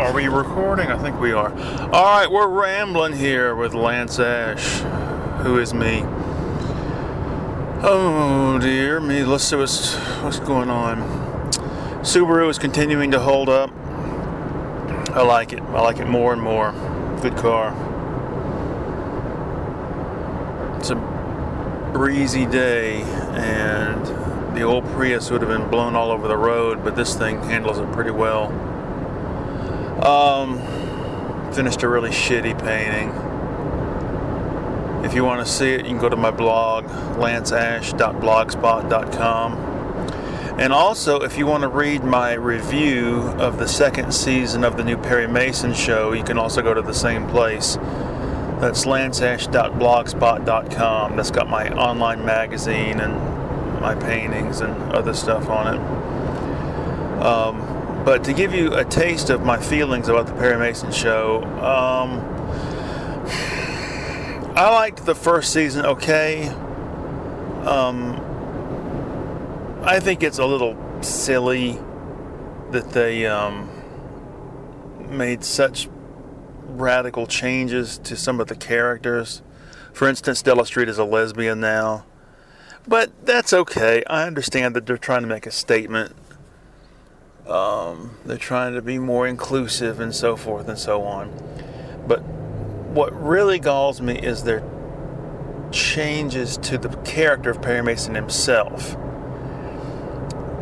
Are we recording? I think we are. Alright, we're rambling here with Lance Ash, who is me. Oh dear me, let's see what's going on. Subaru is continuing to hold up. I like it more and more. Good car. It's a breezy day, and the old Prius would have been blown all over the road, but this thing handles it pretty well. Finished a really shitty painting. If you want to see it, you can go to my blog, lanceash.blogspot.com. And also, if you want to read my review of the second season of the new Perry Mason show, you can also go to the same place. That's lanceash.blogspot.com. That's got my online magazine and my paintings and other stuff on it. But to give you a taste of my feelings about the Perry Mason show, I liked the first season okay. I think it's a little silly that they made such radical changes to some of the characters. For instance, Della Street is a lesbian now. But that's okay. I understand that they're trying to make a statement. They're trying to be more inclusive and so forth and so on. But what really galls me is their changes to the character of Perry Mason himself.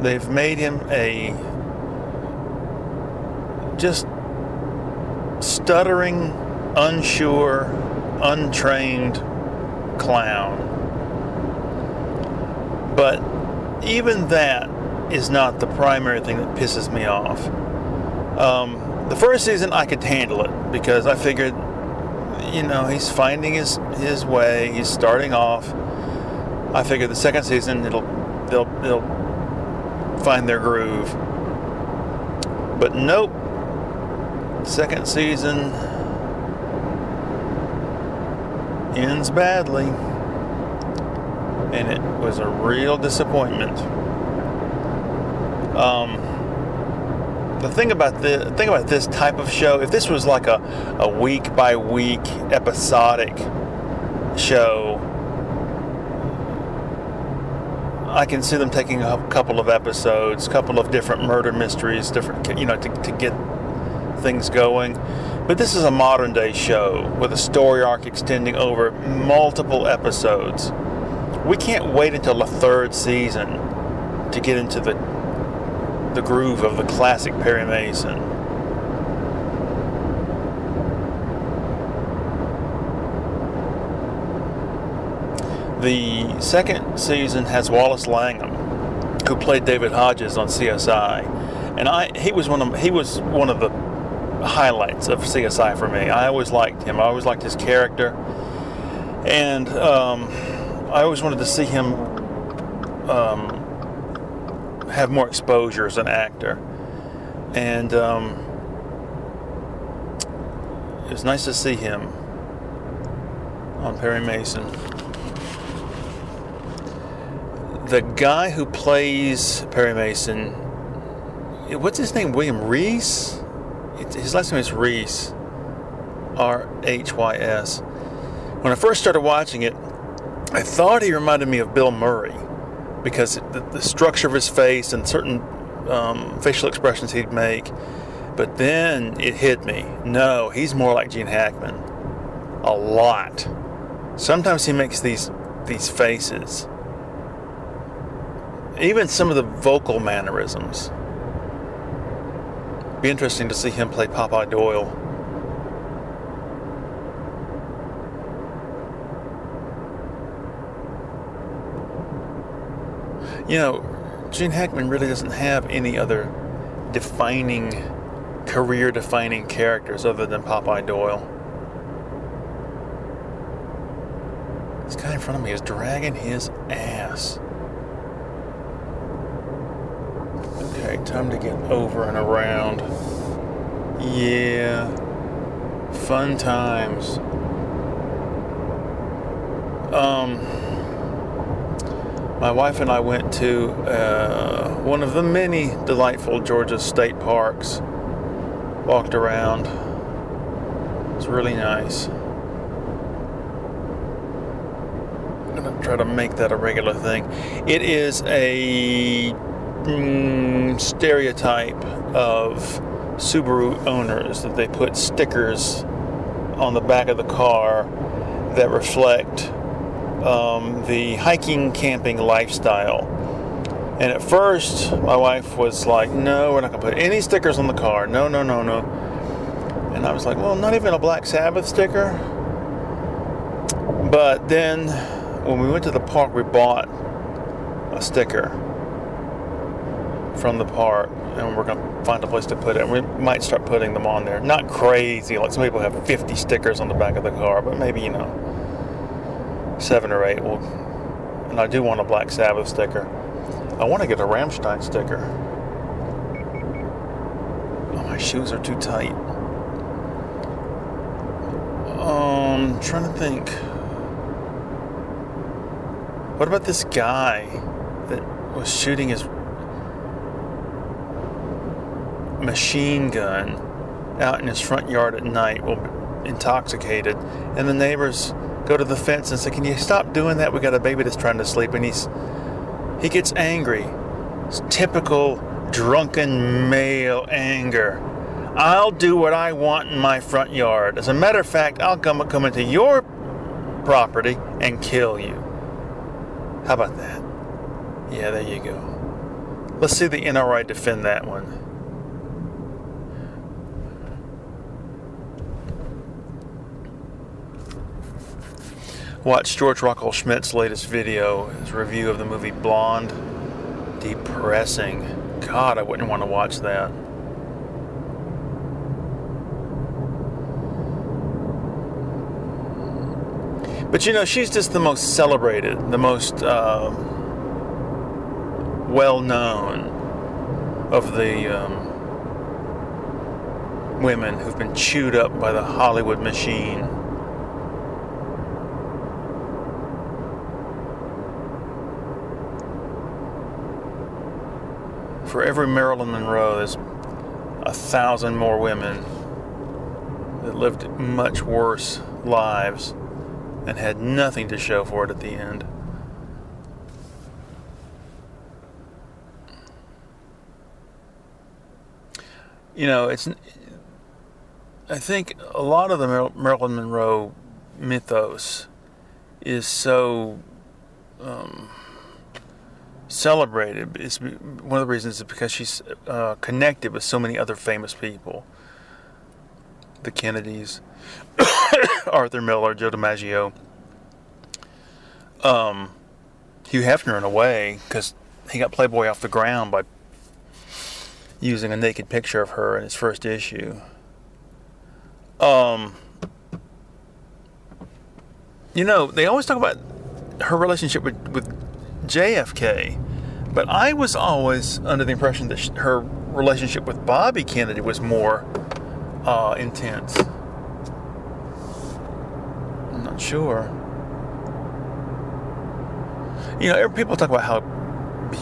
They've made him a just stuttering, unsure, untrained clown. But even that is not the primary thing that pisses me off. The first season I could handle it because I figured, he's finding his way. He's starting off. I figured the second season they'll find their groove. But nope. Second season ends badly, and it was a real disappointment. The thing about this type of show, if this was like a week by week episodic show, I can see them taking a couple of episodes, couple of different murder mysteries, to get things going. But this is a modern day show with a story arc extending over multiple episodes. We can't wait until the third season to get into the groove of the classic Perry Mason. The second season has Wallace Langham, who played David Hodges on CSI, and he was one of the highlights of CSI for me. I always liked him. I always liked his character, and I always wanted to see him have more exposure as an actor. And it was nice to see him on Perry Mason. The guy who plays Perry Mason, what's his name? William Reese? His last name is Reese. R-H-Y-S. When I first started watching it, I thought he reminded me of Bill Murray, because the structure of his face and certain facial expressions he'd make. But then it hit me. No, he's more like Gene Hackman. A lot. Sometimes he makes these faces. Even some of the vocal mannerisms. Be interesting to see him play Popeye Doyle. Gene Hackman really doesn't have any other career-defining characters other than Popeye Doyle. This guy in front of me is dragging his ass. Okay, time to get over and around. Yeah. Fun times. My wife and I went to one of the many delightful Georgia state parks walked around. It's really nice. I'm going to try to make that a regular thing. It is a stereotype of Subaru owners that they put stickers on the back of the car that reflect the hiking, camping lifestyle. And at first, my wife was like, no, we're not going to put any stickers on the car. No. And I was like, well, not even a Black Sabbath sticker? But then, when we went to the park, we bought a sticker from the park. And we're going to find a place to put it. And we might start putting them on there. Not crazy, like some people have 50 stickers on the back of the car. But maybe, 7 or 8 will. And I do want a Black Sabbath sticker. I want to get a Rammstein sticker. Oh, my shoes are too tight. Trying to think. What about this guy that was shooting his machine gun out in his front yard at night, intoxicated, and the neighbors go to the fence and say, can you stop doing that? We got a baby that's trying to sleep. And he gets angry. It's typical drunken male anger. I'll do what I want in my front yard. As a matter of fact, I'll come into your property and kill you. How about that? Yeah, there you go. Let's see the NRA defend that one. Watch George Rockwell Schmidt's latest video, his review of the movie Blonde. Depressing. God, I wouldn't want to watch that. But she's just the most celebrated, the most well-known of the women who've been chewed up by the Hollywood machine. For every Marilyn Monroe, there's 1,000 more women that lived much worse lives and had nothing to show for it at the end. I think a lot of the Marilyn Monroe mythos is so celebrated. It's one of the reasons is because she's connected with so many other famous people. The Kennedys, Arthur Miller, Joe DiMaggio, Hugh Hefner in a way, because he got Playboy off the ground by using a naked picture of her in his first issue. They always talk about her relationship with JFK, but I was always under the impression that her relationship with Bobby Kennedy was more intense. I'm not sure. People talk about how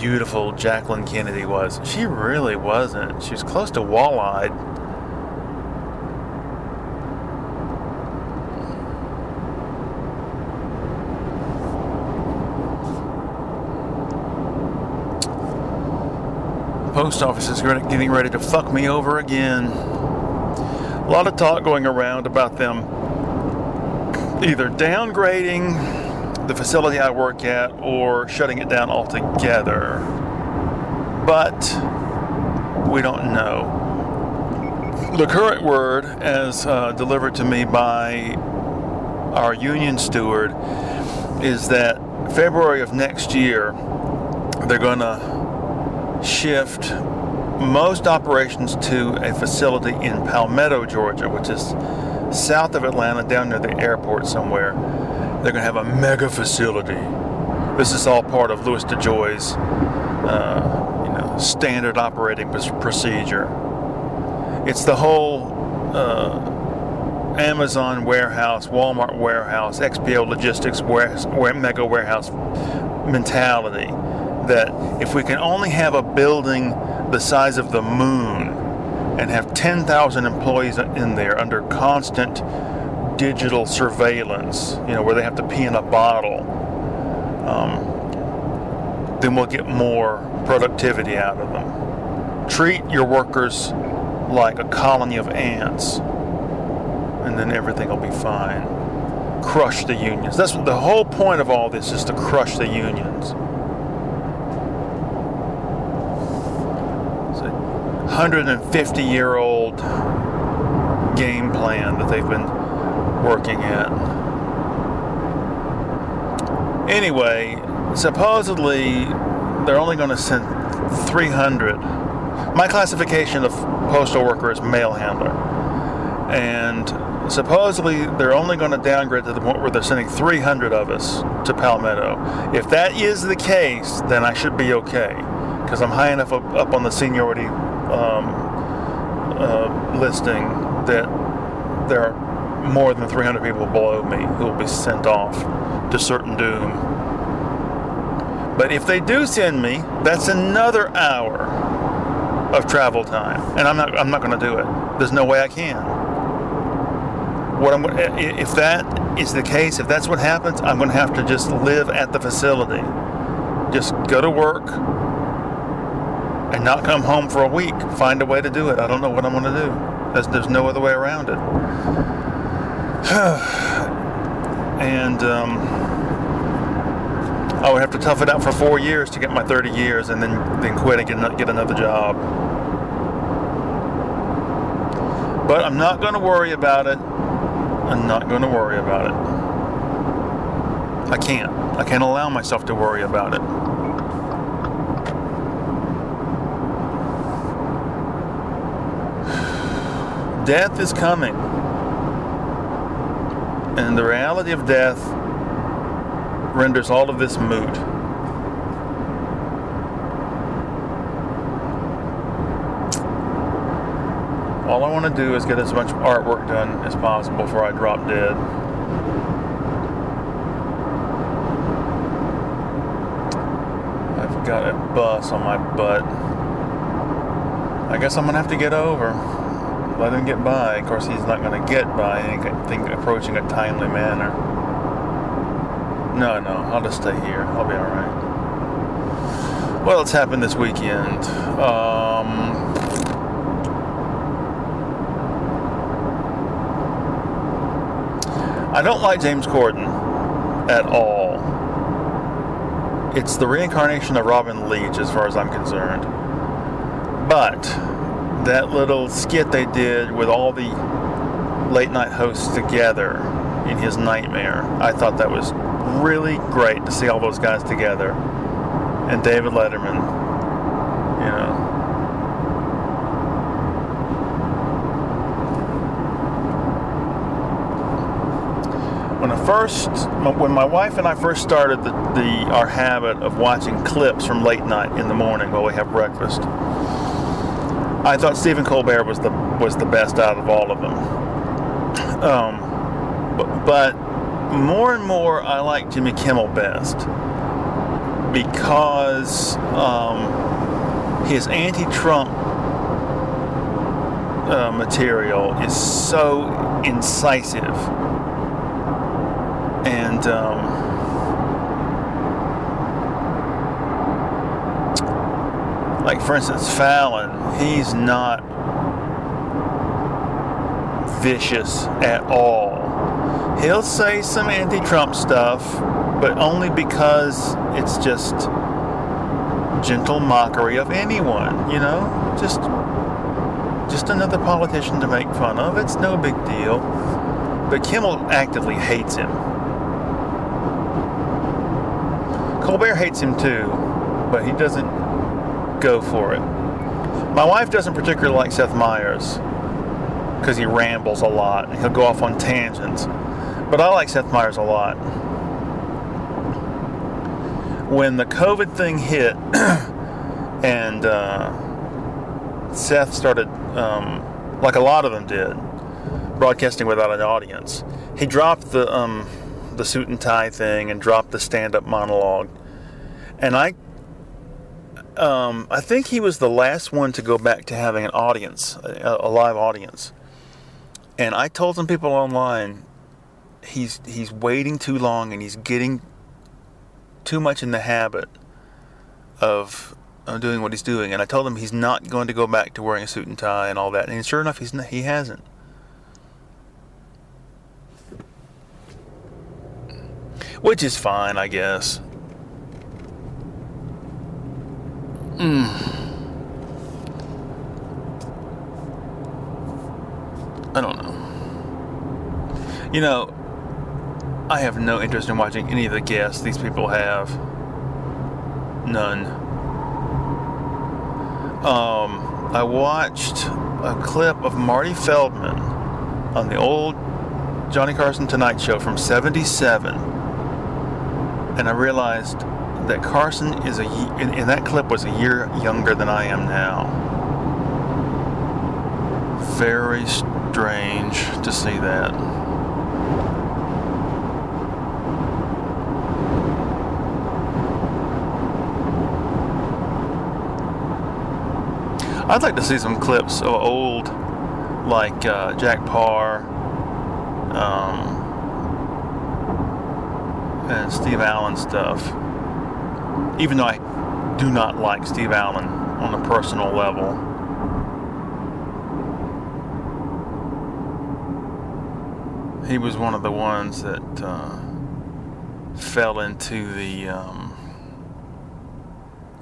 beautiful Jacqueline Kennedy was. She really wasn't. She was close to wall-eyed. Post office is getting ready to fuck me over again. A lot of talk going around about them either downgrading the facility I work at or shutting it down altogether. But we don't know. The current word, as delivered to me by our union steward, is that February of next year they're going to shift most operations to a facility in Palmetto, Georgia, which is south of Atlanta, down near the airport somewhere. They're going to have a mega facility. This is all part of Louis DeJoy's, standard operating procedure. It's the whole Amazon warehouse, Walmart warehouse, XPO Logistics mega warehouse mentality. That if we can only have a building the size of the moon and have 10,000 employees in there under constant digital surveillance, where they have to pee in a bottle, then we'll get more productivity out of them. Treat your workers like a colony of ants, and then everything will be fine. Crush the unions. That's the whole point of all this, is to crush the unions. It's a 150-year-old game plan that they've been working at. Anyway, supposedly they're only going to send 300. My classification of postal worker is mail handler, and supposedly they're only going to downgrade to the point where they're sending 300 of us to Palmetto. If that is the case, then I should be okay, because I'm high enough up on the seniority listing that there are more than 300 people below me who will be sent off to certain doom. But if they do send me, that's another hour of travel time, and I'm not going to do it. There's no way I can. If that is the case, if that's what happens, I'm going to have to just live at the facility. Just go to work and not come home for a week. Find a way to do it. I don't know what I'm going to do. There's no other way around it. And I would have to tough it out for 4 years to get my 30 years, and then quit and get another job. But I'm not going to worry about it. I'm not going to worry about it. I can't allow myself to worry about it. Death is coming. And the reality of death renders all of this moot. All I want to do is get as much artwork done as possible before I drop dead. I've got a bus on my butt. I guess I'm going to have to get over. Let him get by. Of course, he's not going to get by anything approaching a timely manner. No, I'll just stay here. I'll be alright. What else happened this weekend? I don't like James Corden at all. It's the reincarnation of Robin Leach as far as I'm concerned. But that little skit they did with all the late night hosts together in his nightmare, I thought that was really great to see all those guys together. And David Letterman, When my wife and I first started our habit of watching clips from late night in the morning while we have breakfast, I thought Stephen Colbert was the best out of all of them. But more and more I like Jimmy Kimmel best, because his anti-Trump material is so incisive. And like, for instance, Fallon, he's not vicious at all. He'll say some anti-Trump stuff, but only because it's just gentle mockery of anyone, just another politician to make fun of. It's no big deal. But Kimmel actively hates him. Colbert hates him too, but he doesn't go for it. My wife doesn't particularly like Seth Meyers because he rambles a lot and he'll go off on tangents. But I like Seth Meyers a lot. When the COVID thing hit and Seth started, like a lot of them did, broadcasting without an audience, he dropped the suit and tie thing and dropped the stand-up monologue. And I think he was the last one to go back to having an audience, a live audience. And I told some people online, he's waiting too long and he's getting too much in the habit of doing what he's doing. And I told him he's not going to go back to wearing a suit and tie and all that. And sure enough, he hasn't. Which is fine, I guess. I don't know. You know, I have no interest in watching any of the guests these people have. None. I watched a clip of Marty Feldman on the old Johnny Carson Tonight Show from '77, and I realized that Carson in that clip was a year younger than I am now. Very strange to see that. I'd like to see some clips of old, like Jack Parr and Steve Allen stuff. Even though I do not like Steve Allen on a personal level. He was one of the ones that fell into the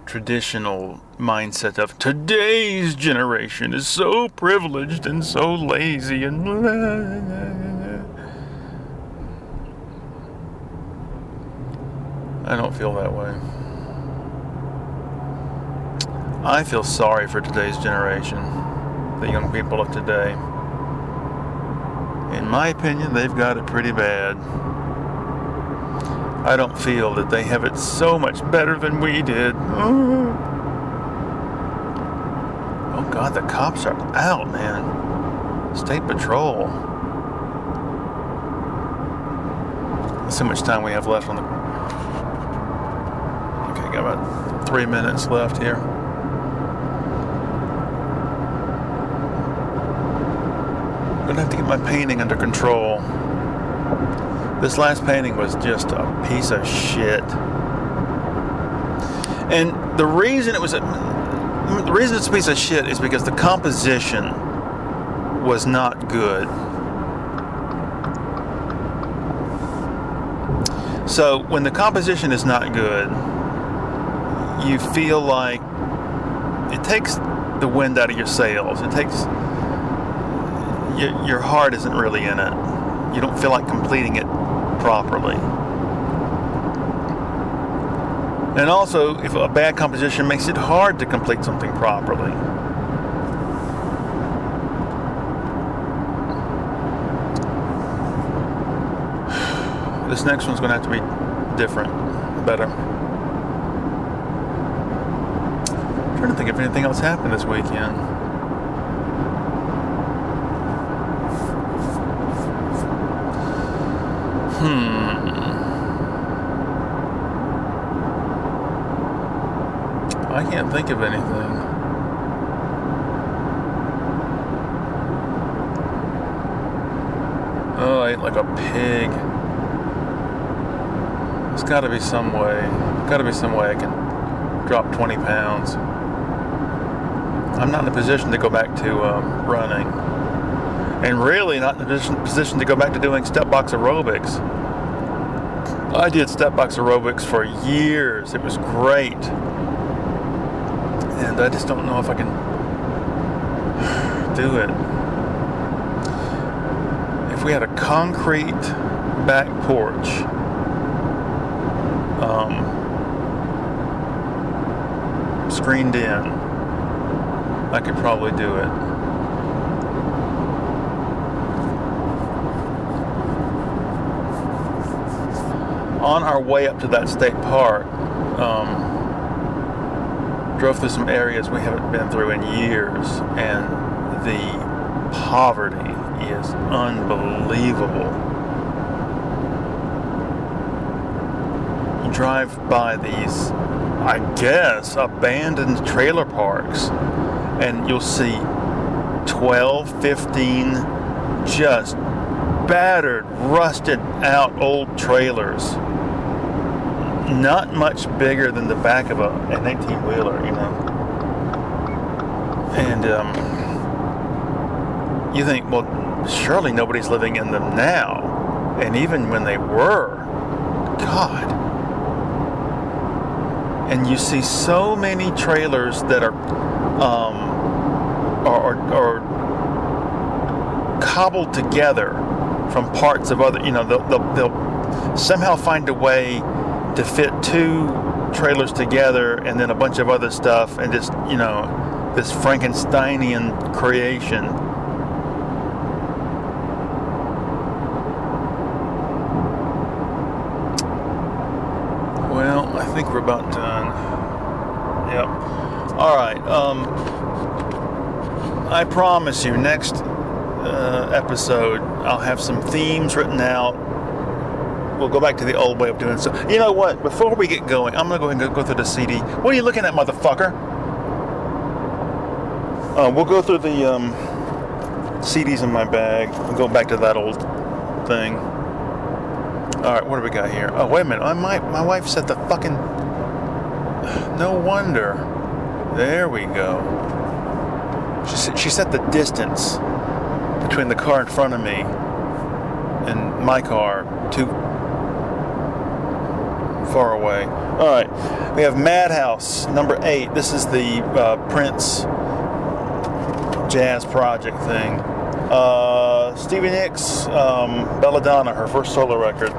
traditional mindset of today's generation is so privileged and so lazy and I don't feel that way. I feel sorry for today's generation, the young people of today. In my opinion, they've got it pretty bad. I don't feel that they have it so much better than we did. Oh God, the cops are out, man. State Patrol. Let's see how much time we have left on the... Okay, got about 3 minutes left here. I'm gonna have to get my painting under control. This last painting was just a piece of shit. And the reason it's a piece of shit is because the composition was not good. So when the composition is not good, you feel like it takes the wind out of your sails. It takes your heart isn't really in it. You don't feel like completing it properly. And also, if a bad composition makes it hard to complete something properly. This next one's going to have to be different, better. I'm trying to think if anything else happened this weekend. I can't think of anything. Oh, I ate like a pig. There's got to be some way. I can drop 20 pounds. I'm not in a position to go back to running. And really not in a position to go back to doing step box aerobics. I did step box aerobics for years. It was great. And I just don't know if I can do it. If we had a concrete back porch, screened in, I could probably do it. On our way up to that state park, drove through some areas we haven't been through in years, and the poverty is unbelievable. drive by these, I guess, abandoned trailer parks, and you'll see 12, 15 just battered, rusted out old trailers. Not much bigger than the back of an 18-wheeler, you know. And you think, well, surely nobody's living in them now. And even when they were, God. And you see so many trailers that are cobbled together from parts of other, you know, they'll somehow find a way to fit two trailers together and then a bunch of other stuff, and just, you know, this Frankensteinian creation. Well, I think we're about done. Yep. All right. I promise you, next episode, I'll have some themes written out. We'll go back to the old way of doing so. You know what? Before we get going, I'm going to go ahead and go through the CD. What are you looking at, motherfucker? We'll go through the CDs in my bag. We'll go back to that old thing. All right, what do we got here? Oh, wait a minute. My wife set the fucking... No wonder. There we go. She set the distance between the car in front of me and my car too far away. All right, we have Madhouse, number 8. This is the Prince jazz project thing. Stevie Nicks, Belladonna, her first solo record.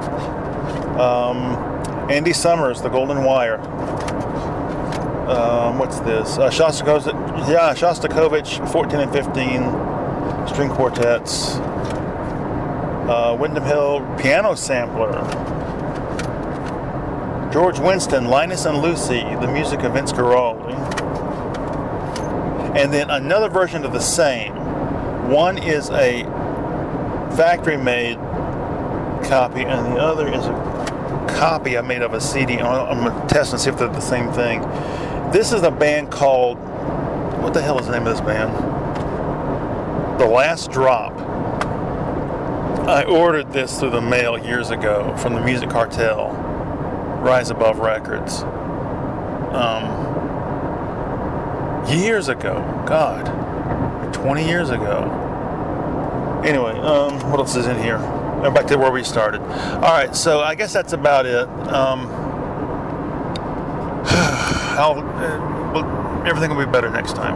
Andy Summers, The Golden Wire. What's this? Shostakovich, 14 and 15, string quartets. Windham Hill, piano sampler. George Winston, Linus and Lucy, the music of Vince Guaraldi. And then another version of the same. One is a factory-made copy, and the other is a copy I made of a CD. I'm going to test and see if they're the same thing. This is a band called... What the hell is the name of this band? The Last Drop. I ordered this through the mail years ago from the Music Cartel, Rise Above Records. Years ago. God. 20 years ago. Anyway, what else is in here? Back to where we started. Alright, so I guess that's about it. Everything will be better next time.